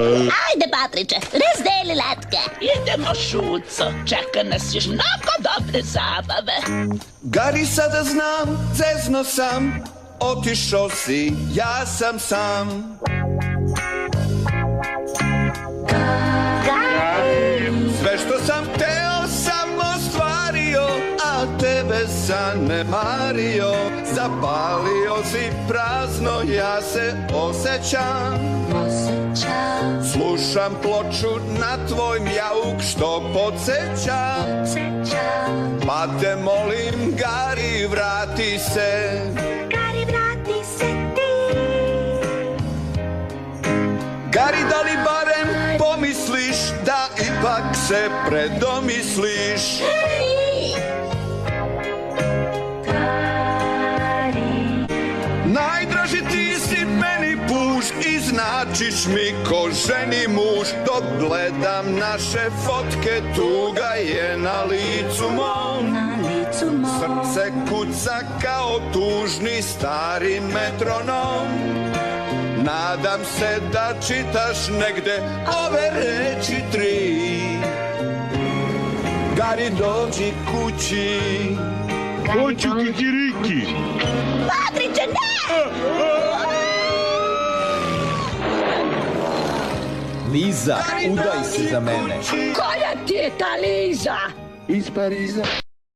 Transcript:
Ajde, Patriče, razdeli letke. Idemo, Šuco, čeka nas još mnogo dobre zabave. Gari, sada znam, zezno sam, otišao si, ja sam sam. Sve što sam teo sam ostvario, a tebe zanemario. Zapalio si prazno, ja se osjećam. Slušam ploču na tvoj mjauk što podsjeća. Pa te molim, Gari, vrati se. Gari, vrati se ti. Gari, da li barem pomisliš da ipak se predomisliš? Najdraži ti si meni puš i značiš mi ko ženi muž. Dok gledam naše fotke, tuga je na licu mom. Srce kuca kao tužni stari metronom. Nadam se da čitaš negde ove reči tri. Gari, dođi kući. Hoću kikiriki. Patriče, ne! Liza, udaj se za mene. Koja ti je ta Liza? Iz Pariza.